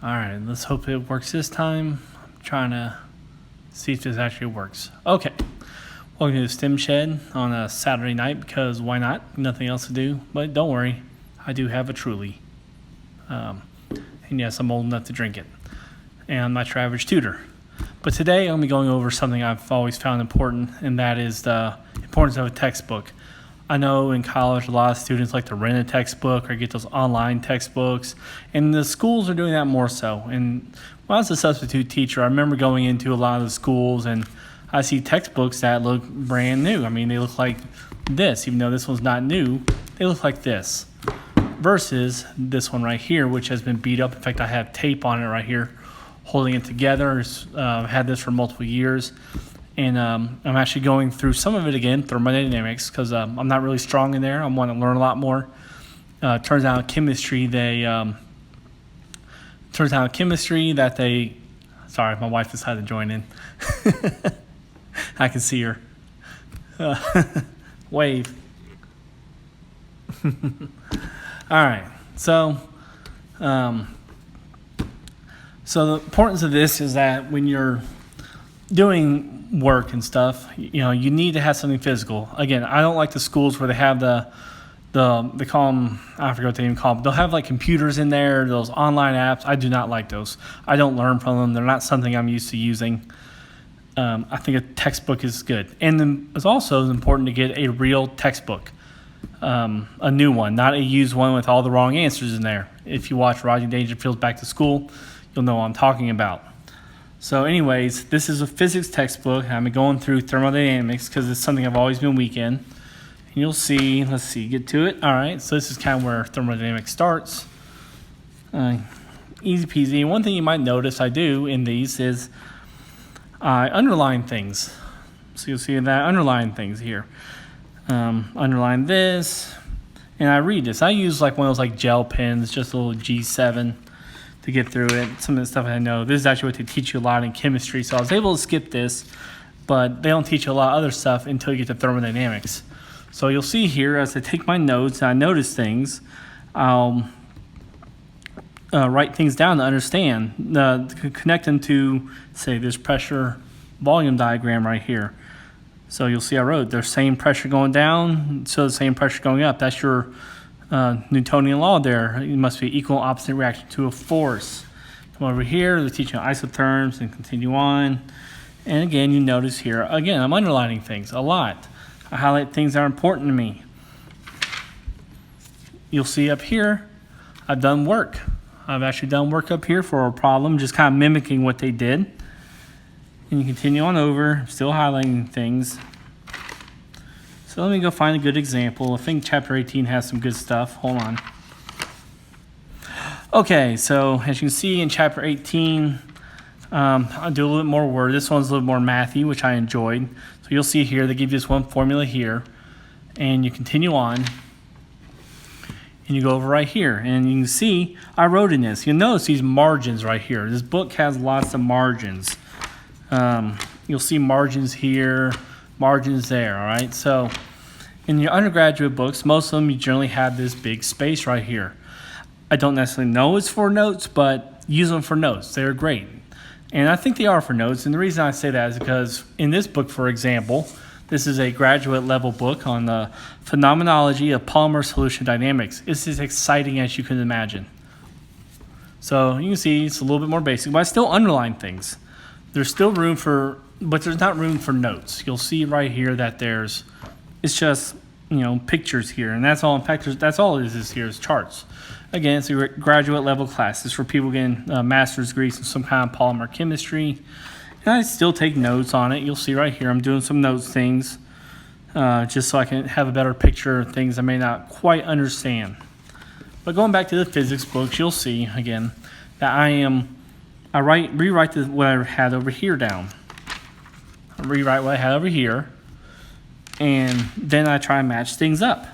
Alright, let's hope it works this time. I'm trying to see if this actually works. Okay. Welcome to the STEM Shed on a Saturday night because why not? Nothing else to do. But don't worry, I do have a Truly. And yes, I'm old enough to drink it. And I'm not your average tutor. But today I'm going to be going over something I've always found important, and that is the importance of a textbook. I know in college a lot of students like to rent a textbook or get those online textbooks, and the schools are doing that more so. And when I was a substitute teacher, I remember going into a lot of the schools and I see textbooks that look brand new. I mean, they look like this, even though this one's not new, they look like this. Versus this one right here, which has been beat up. In fact, I have tape on it right here holding it together. I've had this for multiple years. And I'm actually going through some of it again, thermodynamics, because I'm not really strong in there. I want to learn a lot more. Turns out chemistry, sorry, my wife decided to join in. I can see her. Wave. All right, so the importance of this is that when you're doing work and stuff, you need to have something physical. Again, I don't like the schools where they have they call them, I forget what they even call them. They'll have like computers in there, those online apps. I do not like those. I don't learn from them. They're not something I'm used to using. I think a textbook is good. And then it's also important to get a real textbook, a new one, not a used one with all the wrong answers in there. If you watch Rodney Dangerfield's Back to School, you'll know what I'm talking about. So anyways, this is a physics textbook. I'm going through thermodynamics because it's something I've always been weak in. And you'll see, get to it. All right, so this is kind of where thermodynamics starts. Easy peasy. One thing you might notice I do in these is I underline things. So you'll see that I underline things here. Underline this, and I read this. I use like one of those like gel pens, just a little G7. To get through it. Some of the stuff I know. This is actually what they teach you a lot in chemistry, so I was able to skip this, but they don't teach you a lot of other stuff until you get to thermodynamics. So you'll see here as I take my notes and I notice things, I'll write things down to understand, connect them to, say, this pressure volume diagram right here. So you'll see I wrote there's same pressure going down, so the same pressure going up. That's your Newtonian law there. It must be equal opposite reaction to a force. Come over here, they're teaching isotherms and continue on. And again, you notice here, again, I'm underlining things a lot. I highlight things that are important to me. You'll see up here, I've done work. I've actually done work up here for a problem, just kind of mimicking what they did. And you continue on over, still highlighting things. So let me go find a good example. I think chapter 18 has some good stuff. Hold on. Okay, so as you can see in chapter 18, I'll do a little bit more word. This one's a little more mathy, which I enjoyed. So you'll see here, they give you this one formula here, and you continue on, and you go over right here, and you can see I wrote in this. You'll notice these margins right here. This book has lots of margins. You'll see margins here, margins there, all right? So in your undergraduate books, most of them, you generally have this big space right here. I don't necessarily know it's for notes, but use them for notes. They're great. And I think they are for notes. And the reason I say that is because in this book, for example, this is a graduate level book on the phenomenology of polymer solution dynamics. It's as exciting as you can imagine. So you can see it's a little bit more basic, but I still underline things. There's still room but there's not room for notes. You'll see right here that it's just, pictures here. And that's all. In fact, that's all it is here is charts. Again, it's a graduate level class. It's for people getting master's degrees in some kind of polymer chemistry. And I still take notes on it. You'll see right here, I'm doing some notes things just so I can have a better picture of things I may not quite understand. But going back to the physics books, you'll see, again, that I rewrite what I had over here down. I rewrite what I had over here, and then I try and match things up.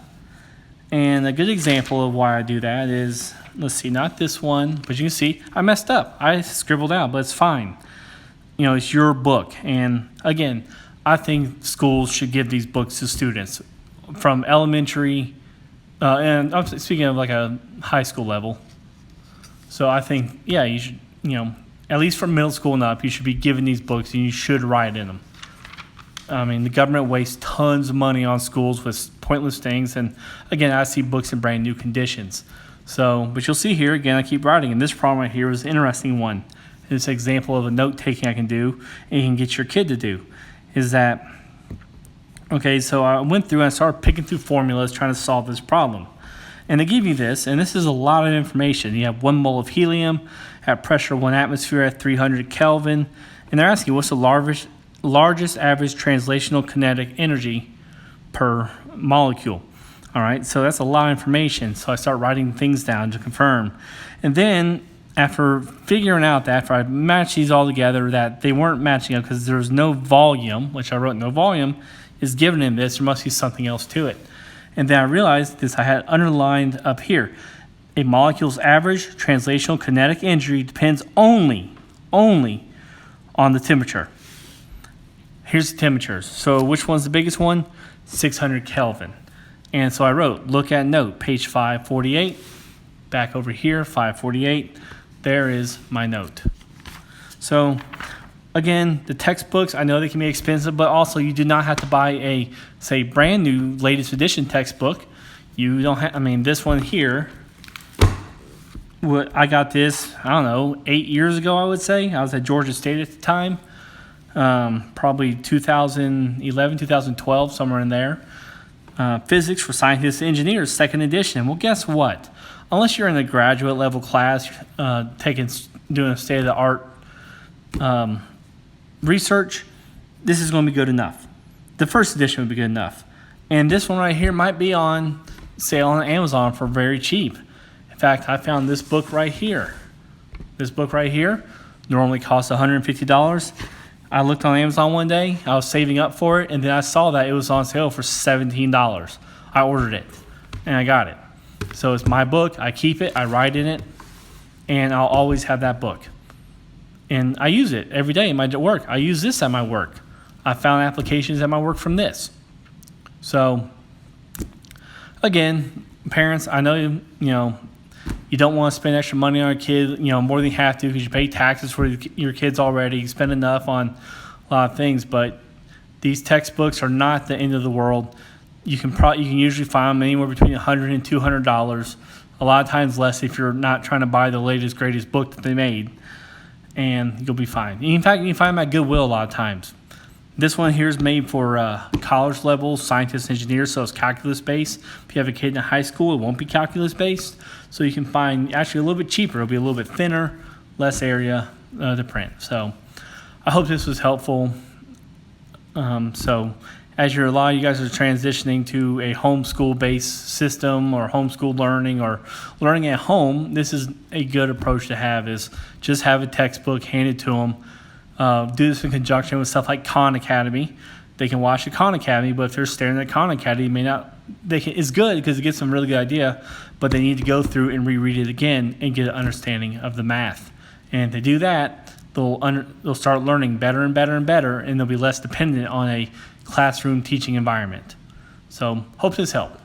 And a good example of why I do that is, let's see, not this one, but you can see I messed up. I scribbled out, but it's fine. It's your book. And again, I think schools should give these books to students from elementary, and I'm speaking of like a high school level. So I think, yeah, you should, at least from middle school and up, you should be given these books and you should write in them. I mean, the government wastes tons of money on schools with pointless things. And again, I see books in brand new conditions. So, but you'll see here, again, I keep writing. And this problem right here is an interesting one. It's an example of a note taking I can do and you can get your kid to do. Is that, okay, so I went through and I started picking through formulas trying to solve this problem. And they give you this, and this is a lot of information. You have 1 mole of helium at pressure 1 atmosphere at 300 Kelvin. And they're asking you, what's the largest average translational kinetic energy per molecule? All right, so that's a lot of information. So I start writing things down to confirm. And then after figuring out that, after I matched these all together, that they weren't matching up because there was no volume, which I wrote no volume, is given in this. There must be something else to it. And then I realized this I had underlined up here. A molecule's average translational kinetic energy depends only on the temperature. Here's the temperatures. So which one's the biggest one? 600 Kelvin. And so I wrote, look at note, page 548. Back over here, 548. There is my note. So again, the textbooks, I know they can be expensive, but also you do not have to buy a, say, brand new latest edition textbook. You don't have, I mean, this one here, I got this, I don't know, 8 years ago, I would say. I was at Georgia State at the time, probably 2011, 2012, somewhere in there. Physics for Scientists and Engineers, 2nd edition. Well, guess what? Unless you're in a graduate level class, doing a state-of-the-art research, this is going to be good enough. The 1st edition would be good enough. And this one right here might be on sale on Amazon for very cheap. In fact, I found this book right here. This book right here normally costs $150. I looked on Amazon one day. I was saving up for it, and then I saw that it was on sale for $17. I ordered it, and I got it. So it's my book. I keep it. I write in it, and I'll always have that book. And I use it every day in my work. I use this at my work. I found applications at my work from this. So, again, parents, I know you don't want to spend extra money on a kid, more than you have to because you pay taxes for your kids already. You spend enough on a lot of things, but these textbooks are not the end of the world. You can usually find them anywhere between $100 and $200. A lot of times less if you're not trying to buy the latest, greatest book that they made. And you'll be fine. In fact, you can find them at Goodwill a lot of times. This one here is made for college level scientists and engineers, so it's calculus based. If you have a kid in high school, it won't be calculus based. So you can find actually a little bit cheaper. It'll be a little bit thinner, less area to print. So I hope this was helpful. So as a lot of you guys are transitioning to a homeschool-based system or homeschool learning or learning at home, this is a good approach to have, is just have a textbook handed to them. Do this in conjunction with stuff like Khan Academy. They can watch the Khan Academy, but if they're staring at Khan Academy, it's good because it gets them a really good idea, but they need to go through and reread it again and get an understanding of the math. And if they do that, they'll start learning better and better and better, and they'll be less dependent on a classroom teaching environment. So hope this helped.